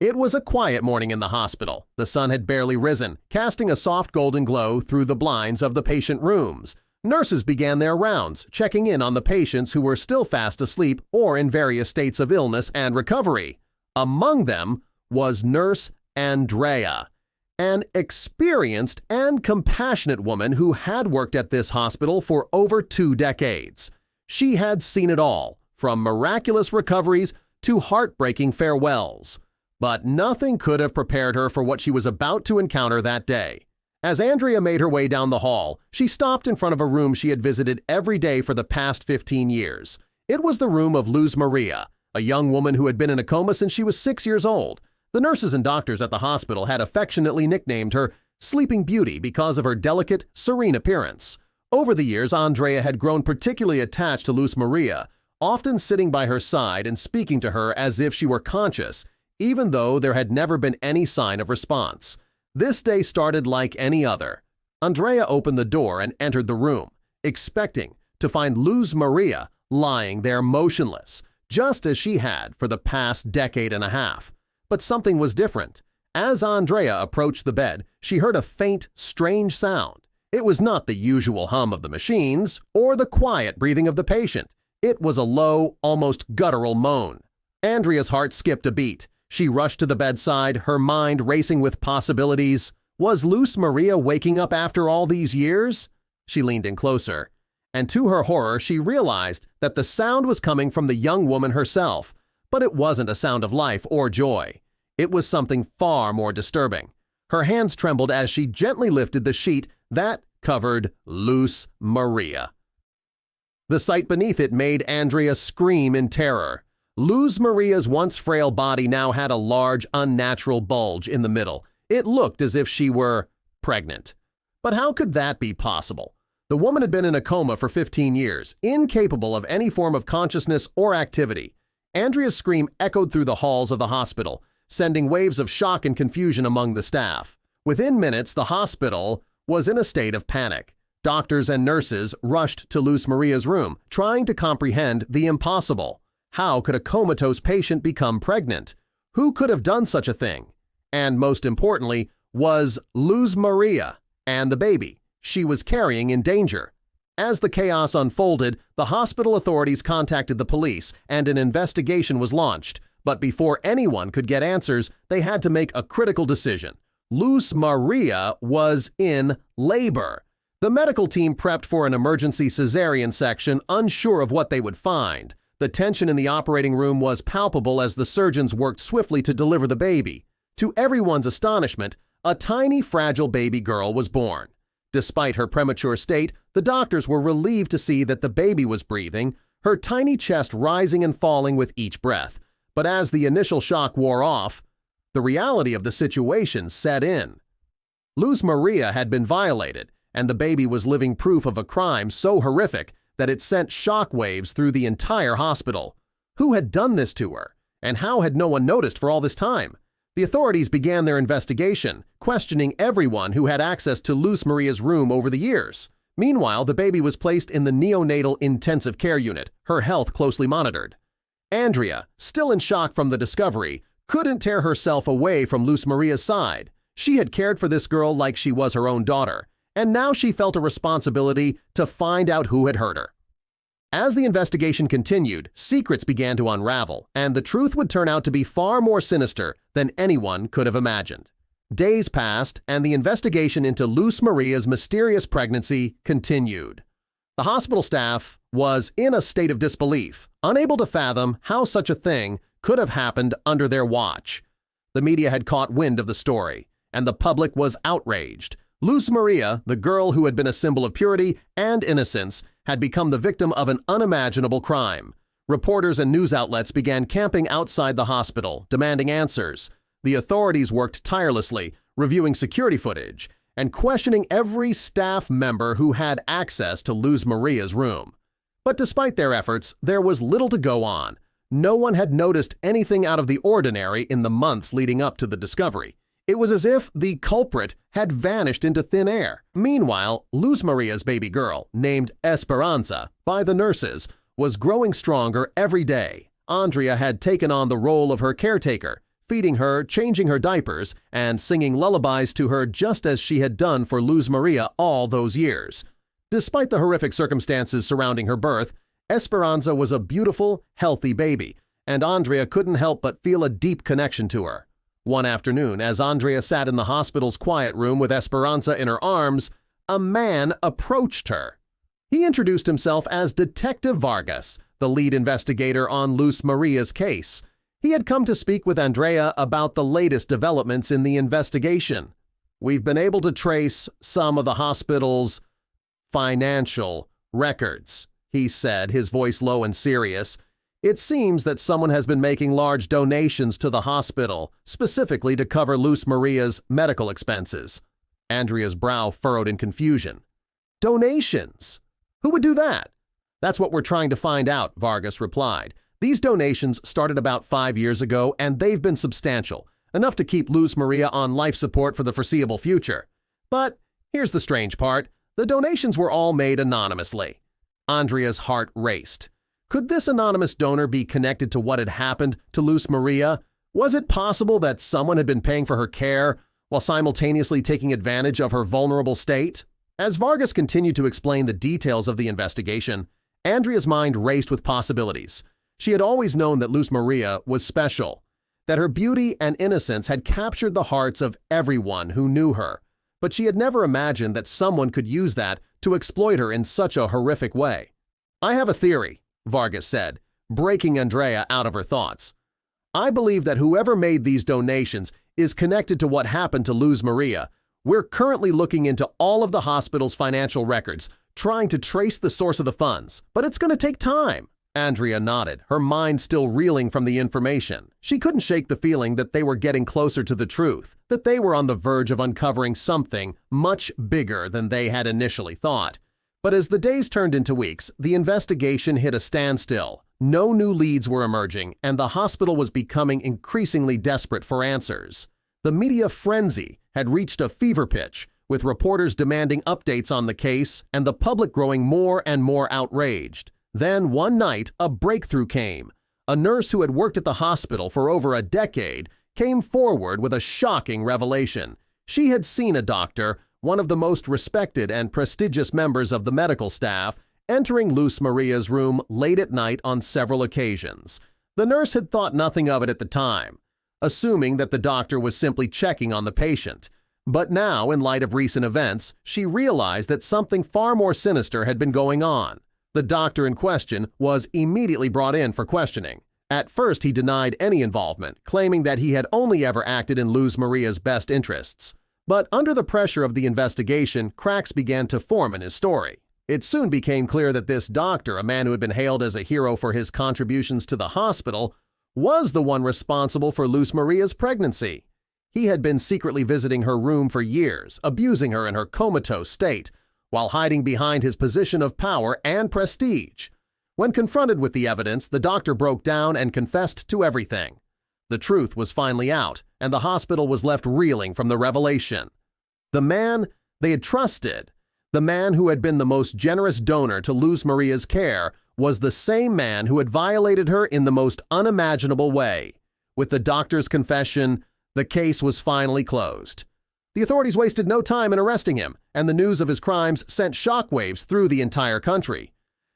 It was a quiet morning in the hospital. The sun had barely risen, casting a soft golden glow through the blinds of the patient rooms. Nurses began their rounds, checking in on the patients who were still fast asleep or in various states of illness and recovery. Among them was Nurse Andrea, an experienced and compassionate woman who had worked at this hospital for over 2 decades. She had seen it all, from miraculous recoveries to heartbreaking farewells. But nothing could have prepared her for what she was about to encounter that day. As Andrea made her way down the hall, she stopped in front of a room she had visited every day for the past 15 years. It was the room of Luz Maria, a young woman who had been in a coma since she was 6 years old. The nurses and doctors at the hospital had affectionately nicknamed her Sleeping Beauty because of her delicate, serene appearance. Over the years, Andrea had grown particularly attached to Luz Maria, often sitting by her side and speaking to her as if she were conscious, even though there had never been any sign of response. This day started like any other. Andrea opened the door and entered the room, expecting to find Luz Maria lying there motionless, just as she had for the past decade and a half. But something was different. As Andrea approached the bed, she heard a faint, strange sound. It was not the usual hum of the machines or the quiet breathing of the patient. It was a low, almost guttural moan. Andrea's heart skipped a beat. She rushed to the bedside, her mind racing with possibilities. Was Luz Maria waking up after all these years? She leaned in closer, and to her horror she realized that the sound was coming from the young woman herself. But it wasn't a sound of life or joy. It was something far more disturbing. Her hands trembled as she gently lifted the sheet that covered Luz Maria. The sight beneath it made Andrea scream in terror. Luz Maria's once frail body now had a large, unnatural bulge in the middle. It looked as if she were pregnant. But how could that be possible? The woman had been in a coma for 15 years, incapable of any form of consciousness or activity. Andrea's scream echoed through the halls of the hospital, sending waves of shock and confusion among the staff. Within minutes, the hospital was in a state of panic. Doctors and nurses rushed to Luz Maria's room, trying to comprehend the impossible. How could a comatose patient become pregnant? Who could have done such a thing? And most importantly, was Luz Maria and the baby she was carrying in danger? As the chaos unfolded, the hospital authorities contacted the police and an investigation was launched. But before anyone could get answers, they had to make a critical decision. Luz Maria was in labor. The medical team prepped for an emergency cesarean section, unsure of what they would find. The tension in the operating room was palpable as the surgeons worked swiftly to deliver the baby. To everyone's astonishment, a tiny, fragile baby girl was born. Despite her premature state, the doctors were relieved to see that the baby was breathing, her tiny chest rising and falling with each breath. But as the initial shock wore off, the reality of the situation set in. Luz Maria had been violated, and the baby was living proof of a crime so horrific that it sent shock waves through the entire hospital. Who had done this to her? And how had no one noticed for all this time? The authorities began their investigation, questioning everyone who had access to Luz Maria's room over the years. Meanwhile, the baby was placed in the neonatal intensive care unit, her health closely monitored. Andrea, still in shock from the discovery, couldn't tear herself away from Luz Maria's side. She had cared for this girl like she was her own daughter, and now she felt a responsibility to find out who had hurt her. As the investigation continued, secrets began to unravel, and the truth would turn out to be far more sinister than anyone could have imagined. Days passed, and the investigation into Luz Maria's mysterious pregnancy continued. The hospital staff was in a state of disbelief, unable to fathom how such a thing could have happened under their watch. The media had caught wind of the story, and the public was outraged. Luz Maria, the girl who had been a symbol of purity and innocence, had become the victim of an unimaginable crime. Reporters and news outlets began camping outside the hospital, demanding answers. The authorities worked tirelessly, reviewing security footage and questioning every staff member who had access to Luz Maria's room. But despite their efforts, there was little to go on. No one had noticed anything out of the ordinary in the months leading up to the discovery. It was as if the culprit had vanished into thin air. Meanwhile, Luz Maria's baby girl, named Esperanza by the nurses, was growing stronger every day. Andrea had taken on the role of her caretaker, feeding her, changing her diapers, and singing lullabies to her just as she had done for Luz Maria all those years. Despite the horrific circumstances surrounding her birth, Esperanza was a beautiful, healthy baby, and Andrea couldn't help but feel a deep connection to her. One afternoon, as Andrea sat in the hospital's quiet room with Esperanza in her arms, a man approached her. He introduced himself as Detective Vargas, the lead investigator on Luz Maria's case. He had come to speak with Andrea about the latest developments in the investigation. "We've been able to trace some of the hospital's financial records," he said, his voice low and serious. "It seems that someone has been making large donations to the hospital, specifically to cover Luz Maria's medical expenses." Andrea's brow furrowed in confusion. "Donations? Who would do that?" "That's what we're trying to find out," Vargas replied. "These donations started about 5 years ago, and they've been substantial, enough to keep Luz Maria on life support for the foreseeable future. But here's the strange part. The donations were all made anonymously." Andrea's heart raced. Could this anonymous donor be connected to what had happened to Luz Maria? Was it possible that someone had been paying for her care while simultaneously taking advantage of her vulnerable state? As Vargas continued to explain the details of the investigation, Andrea's mind raced with possibilities. She had always known that Luz Maria was special, that her beauty and innocence had captured the hearts of everyone who knew her, but she had never imagined that someone could use that to exploit her in such a horrific way. "I have a theory," Vargas said, breaking Andrea out of her thoughts. "I believe that whoever made these donations is connected to what happened to Luz Maria. We're currently looking into all of the hospital's financial records, trying to trace the source of the funds, but it's going to take time." Andrea nodded, her mind still reeling from the information. She couldn't shake the feeling that they were getting closer to the truth, that they were on the verge of uncovering something much bigger than they had initially thought. But as the days turned into weeks, the investigation hit a standstill. No new leads were emerging, and the hospital was becoming increasingly desperate for answers. The media frenzy had reached a fever pitch, with reporters demanding updates on the case and the public growing more and more outraged. Then one night, a breakthrough came. A nurse who had worked at the hospital for over a decade came forward with a shocking revelation. She had seen a doctor, one of the most respected and prestigious members of the medical staff, entering Luz Maria's room late at night on several occasions. The nurse had thought nothing of it at the time, assuming that the doctor was simply checking on the patient. But now, in light of recent events, she realized that something far more sinister had been going on. The doctor in question was immediately brought in for questioning. At first, he denied any involvement, claiming that he had only ever acted in Luz Maria's best interests. But under the pressure of the investigation, cracks began to form in his story. It soon became clear that this doctor, a man who had been hailed as a hero for his contributions to the hospital, was the one responsible for Luz Maria's pregnancy. He had been secretly visiting her room for years, abusing her in her comatose state, while hiding behind his position of power and prestige. When confronted with the evidence, the doctor broke down and confessed to everything. The truth was finally out, and the hospital was left reeling from the revelation. The man they had trusted, the man who had been the most generous donor to Luz Maria's care, was the same man who had violated her in the most unimaginable way. With the doctor's confession, the case was finally closed. The authorities wasted no time in arresting him, and the news of his crimes sent shockwaves through the entire country.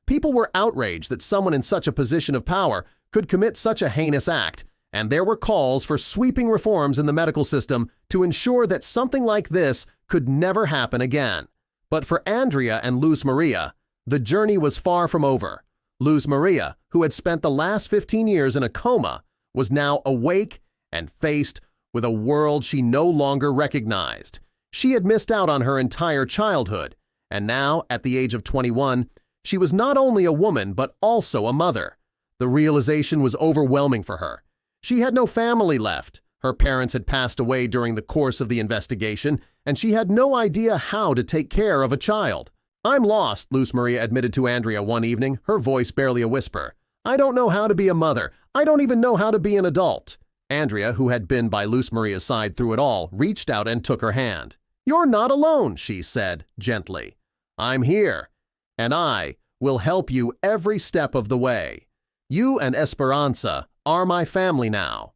People were outraged that someone in such a position of power could commit such a heinous act, and there were calls for sweeping reforms in the medical system to ensure that something like this could never happen again. But for Andrea and Luz Maria, the journey was far from over. Luz Maria, who had spent the last 15 years in a coma, was now awake and faced with a world she no longer recognized. She had missed out on her entire childhood, and now, at the age of 21, she was not only a woman but also a mother. The realization was overwhelming for her. She had no family left. Her parents had passed away during the course of the investigation, and she had no idea how to take care of a child. "I'm lost," Luz Maria admitted to Andrea one evening, her voice barely a whisper. "I don't know how to be a mother. I don't even know how to be an adult." Andrea, who had been by Luz Maria's side through it all, reached out and took her hand. "You're not alone," she said gently. "I'm here, and I will help you every step of the way. You and Esperanza are my family now."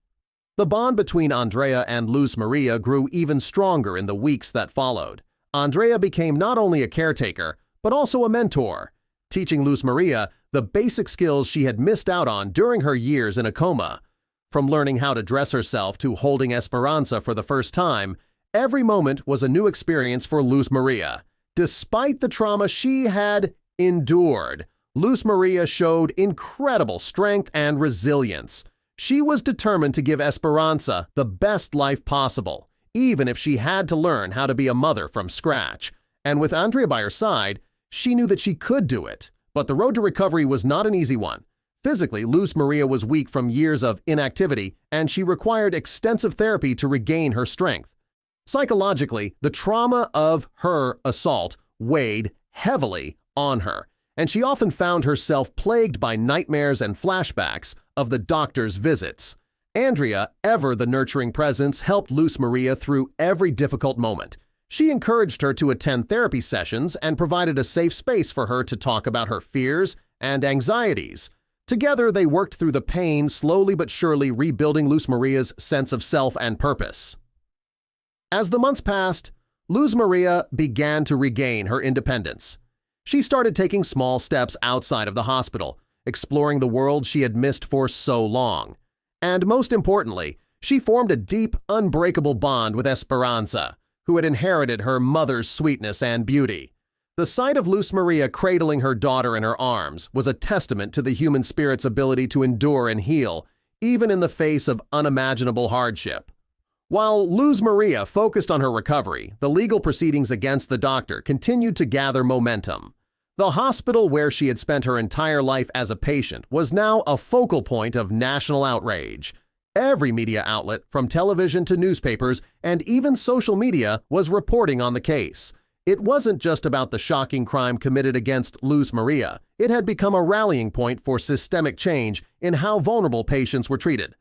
The bond between Andrea and Luz Maria grew even stronger in the weeks that followed. Andrea became not only a caretaker, but also a mentor, teaching Luz Maria the basic skills she had missed out on during her years in a coma. From learning how to dress herself to holding Esperanza for the first time, every moment was a new experience for Luz Maria. Despite the trauma she had endured, Luz Maria showed incredible strength and resilience. She was determined to give Esperanza the best life possible, even if she had to learn how to be a mother from scratch. And with Andrea by her side, she knew that she could do it. But the road to recovery was not an easy one. Physically, Luz Maria was weak from years of inactivity, and she required extensive therapy to regain her strength. Psychologically, the trauma of her assault weighed heavily on her, and she often found herself plagued by nightmares and flashbacks of the doctor's visits. Andrea, ever the nurturing presence, helped Luz Maria through every difficult moment. She encouraged her to attend therapy sessions and provided a safe space for her to talk about her fears and anxieties. Together, they worked through the pain, slowly but surely rebuilding Luz Maria's sense of self and purpose. As the months passed, Luz Maria began to regain her independence. She started taking small steps outside of the hospital, exploring the world she had missed for so long. And most importantly, she formed a deep, unbreakable bond with Esperanza, who had inherited her mother's sweetness and beauty. The sight of Luz Maria cradling her daughter in her arms was a testament to the human spirit's ability to endure and heal, even in the face of unimaginable hardship. While Luz Maria focused on her recovery, the legal proceedings against the doctor continued to gather momentum. The hospital where she had spent her entire life as a patient was now a focal point of national outrage. Every media outlet, from television to newspapers and even social media, was reporting on the case. It wasn't just about the shocking crime committed against Luz Maria. It had become a rallying point for systemic change in how vulnerable patients were treated.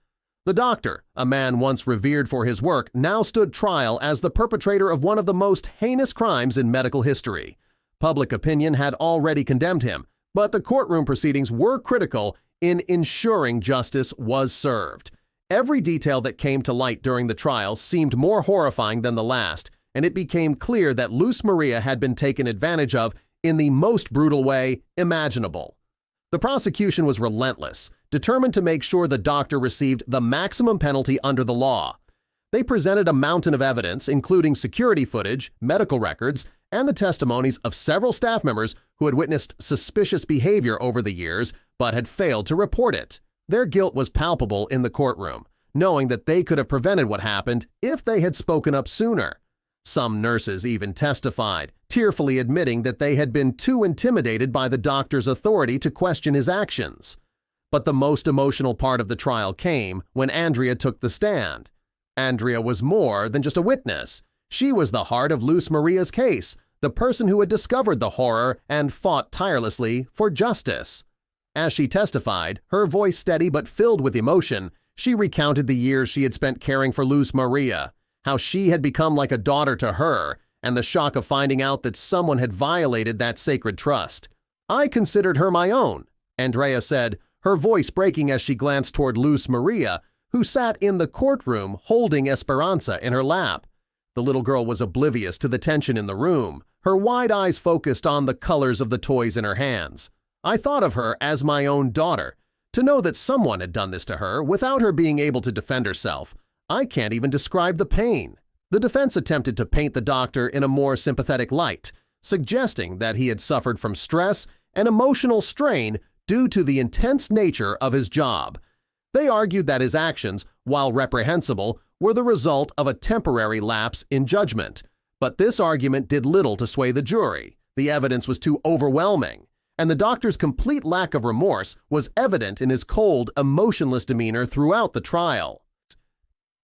The doctor, a man once revered for his work, now stood trial as the perpetrator of one of the most heinous crimes in medical history. Public opinion had already condemned him, but the courtroom proceedings were critical in ensuring justice was served. Every detail that came to light during the trial seemed more horrifying than the last, and it became clear that Luz Maria had been taken advantage of in the most brutal way imaginable. The prosecution was relentless, determined to make sure the doctor received the maximum penalty under the law. They presented a mountain of evidence, including security footage, medical records, and the testimonies of several staff members who had witnessed suspicious behavior over the years but had failed to report it. Their guilt was palpable in the courtroom, knowing that they could have prevented what happened if they had spoken up sooner. Some nurses even testified, tearfully admitting that they had been too intimidated by the doctor's authority to question his actions. But the most emotional part of the trial came when Andrea took the stand. Andrea was more than just a witness. She was the heart of Luz Maria's case, the person who had discovered the horror and fought tirelessly for justice. As she testified, her voice steady but filled with emotion, she recounted the years she had spent caring for Luz Maria, how she had become like a daughter to her, and the shock of finding out that someone had violated that sacred trust. "I considered her my own," Andrea said, her voice breaking as she glanced toward Luz Maria, who sat in the courtroom holding Esperanza in her lap. The little girl was oblivious to the tension in the room, her wide eyes focused on the colors of the toys in her hands. "I thought of her as my own daughter. To know that someone had done this to her without her being able to defend herself, I can't even describe the pain." The defense attempted to paint the doctor in a more sympathetic light, suggesting that he had suffered from stress and emotional strain due to the intense nature of his job. They argued that his actions, while reprehensible, were the result of a temporary lapse in judgment. But this argument did little to sway the jury. The evidence was too overwhelming, and the doctor's complete lack of remorse was evident in his cold, emotionless demeanor throughout the trial.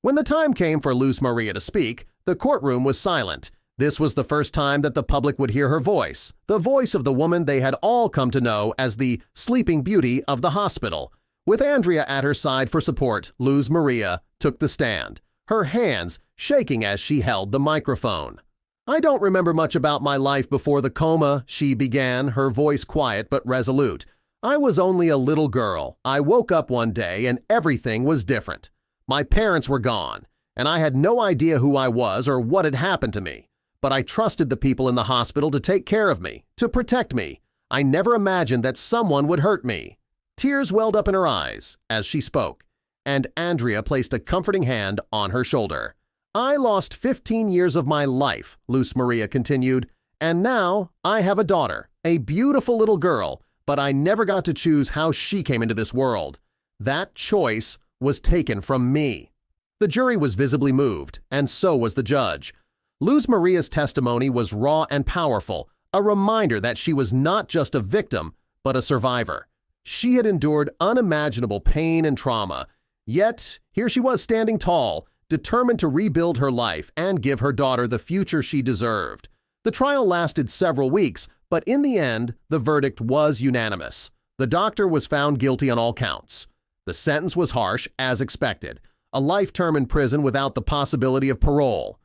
When the time came for Luz Maria to speak, the courtroom was silent. This was the first time that the public would hear her voice, the voice of the woman they had all come to know as the Sleeping Beauty of the hospital. With Andrea at her side for support, Luz Maria took the stand, her hands shaking as she held the microphone. "I don't remember much about my life before the coma," she began, her voice quiet but resolute. "I was only a little girl. I woke up one day and everything was different. My parents were gone, and I had no idea who I was or what had happened to me. But I trusted the people in the hospital to take care of me, to protect me. I never imagined that someone would hurt me." Tears welled up in her eyes as she spoke, and Andrea placed a comforting hand on her shoulder. "I lost 15 years of my life," Luz Maria continued, "and now I have a daughter, a beautiful little girl, but I never got to choose how she came into this world. That choice was taken from me." The jury was visibly moved, and so was the judge. Luz Maria's testimony was raw and powerful, a reminder that she was not just a victim, but a survivor. She had endured unimaginable pain and trauma, yet here she was standing tall, determined to rebuild her life and give her daughter the future she deserved. The trial lasted several weeks, but in the end, the verdict was unanimous. The doctor was found guilty on all counts. The sentence was harsh, as expected, a life term in prison without the possibility of parole.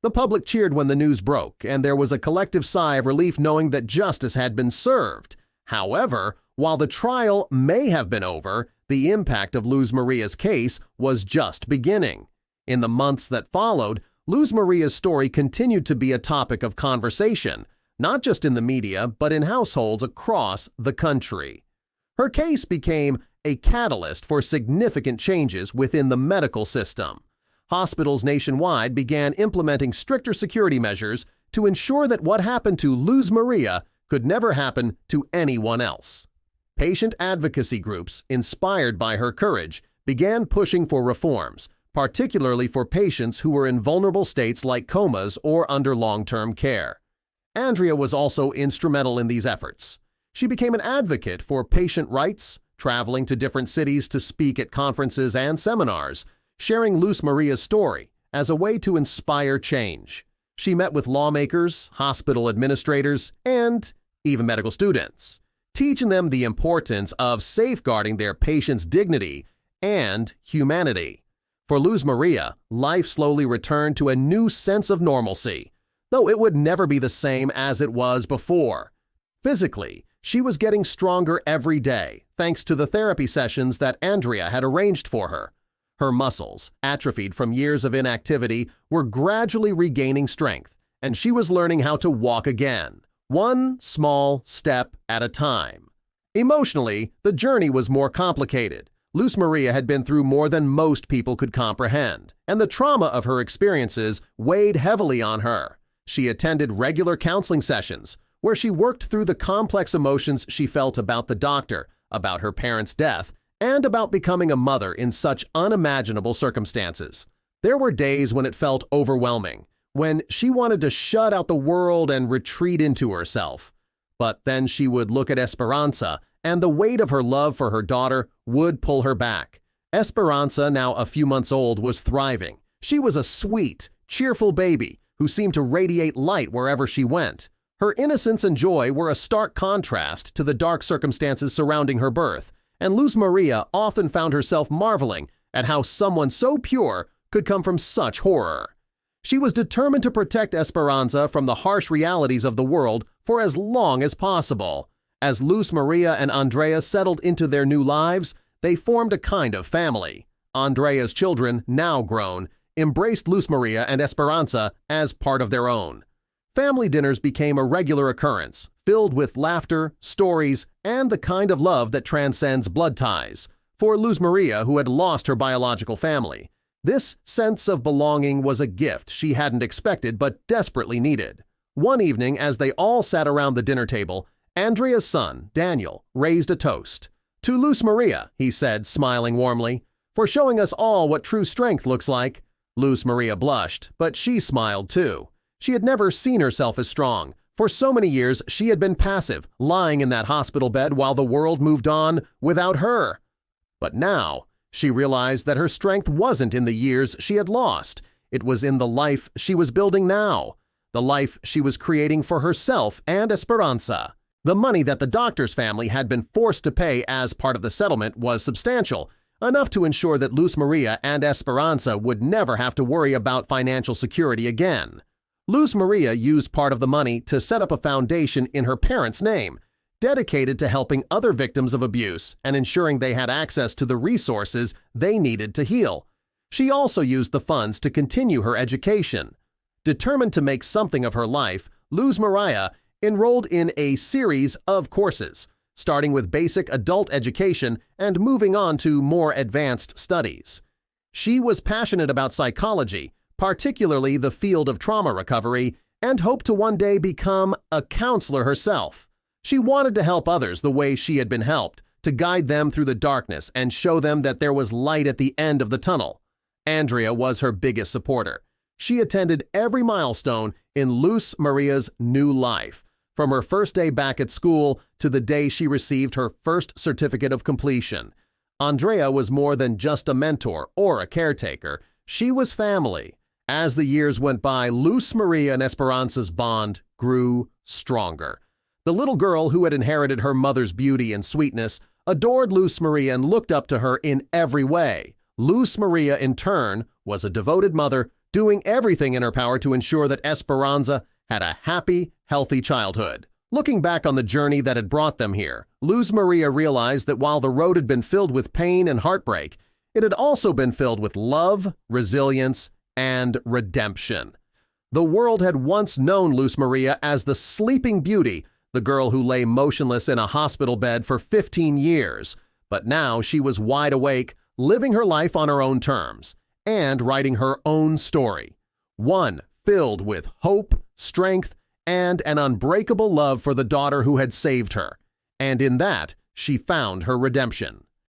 The public cheered when the news broke, and there was a collective sigh of relief knowing that justice had been served. However, while the trial may have been over, the impact of Luz Maria's case was just beginning. In the months that followed, Luz Maria's story continued to be a topic of conversation, not just in the media, but in households across the country. Her case became a catalyst for significant changes within the medical system. Hospitals nationwide began implementing stricter security measures to ensure that what happened to Luz Maria could never happen to anyone else. Patient advocacy groups, inspired by her courage, began pushing for reforms, particularly for patients who were in vulnerable states like comas or under long-term care. Andrea was also instrumental in these efforts. She became an advocate for patient rights, traveling to different cities to speak at conferences and seminars, sharing Luz Maria's story as a way to inspire change. She met with lawmakers, hospital administrators, and even medical students, teaching them the importance of safeguarding their patients' dignity and humanity. For Luz Maria, life slowly returned to a new sense of normalcy, though it would never be the same as it was before. Physically, she was getting stronger every day thanks to the therapy sessions that Andrea had arranged for her. Her muscles, atrophied from years of inactivity, were gradually regaining strength, and she was learning how to walk again, one small step at a time. Emotionally, the journey was more complicated. Luz Maria had been through more than most people could comprehend, and the trauma of her experiences weighed heavily on her. She attended regular counseling sessions, where she worked through the complex emotions she felt about the doctor, about her parents' death, and about becoming a mother in such unimaginable circumstances. There were days when it felt overwhelming, when she wanted to shut out the world and retreat into herself. But then she would look at Esperanza, and the weight of her love for her daughter would pull her back. Esperanza, now a few months old, was thriving. She was a sweet, cheerful baby who seemed to radiate light wherever she went. Her innocence and joy were a stark contrast to the dark circumstances surrounding her birth, and Luz Maria often found herself marveling at how someone so pure could come from such horror. She was determined to protect Esperanza from the harsh realities of the world for as long as possible. As Luz Maria and Andreas settled into their new lives, they formed a kind of family. Andrea's children, now grown, embraced Luz Maria and Esperanza as part of their own. Family dinners became a regular occurrence, filled with laughter, stories, and the kind of love that transcends blood ties. For Luz Maria, who had lost her biological family, this sense of belonging was a gift she hadn't expected but desperately needed. One evening, as they all sat around the dinner table, Andrea's son, Daniel, raised a toast. "To Luz Maria," he said, smiling warmly, "for showing us all what true strength looks like." Luz Maria blushed, but she smiled too. She had never seen herself as strong. For so many years, she had been passive, lying in that hospital bed while the world moved on without her. But now, she realized that her strength wasn't in the years she had lost. It was in the life she was building now, the life she was creating for herself and Esperanza. The money that the doctor's family had been forced to pay as part of the settlement was substantial, enough to ensure that Luz Maria and Esperanza would never have to worry about financial security again. Luz Maria used part of the money to set up a foundation in her parents' name, dedicated to helping other victims of abuse and ensuring they had access to the resources they needed to heal. She also used the funds to continue her education. Determined to make something of her life, Luz Maria enrolled in a series of courses, starting with basic adult education and moving on to more advanced studies. She was passionate about psychology, particularly the field of trauma recovery, and hoped to one day become a counselor herself. She wanted to help others the way she had been helped, to guide them through the darkness and show them that there was light at the end of the tunnel. Andrea was her biggest supporter. She attended every milestone in Luz Maria's new life, from her first day back at school to the day she received her first certificate of completion. Andrea was more than just a mentor or a caretaker. She was family. As the years went by, Luz Maria and Esperanza's bond grew stronger. The little girl who had inherited her mother's beauty and sweetness adored Luz Maria and looked up to her in every way. Luz Maria, in turn, was a devoted mother, doing everything in her power to ensure that Esperanza had a happy, healthy childhood. Looking back on the journey that had brought them here, Luz Maria realized that while the road had been filled with pain and heartbreak, it had also been filled with love, resilience, and redemption. The world had once known Luz Maria as the Sleeping Beauty, the girl who lay motionless in a hospital bed for 15 years, but now she was wide awake, living her life on her own terms, and writing her own story, one filled with hope, strength, and an unbreakable love for the daughter who had saved her. And in that, she found her redemption.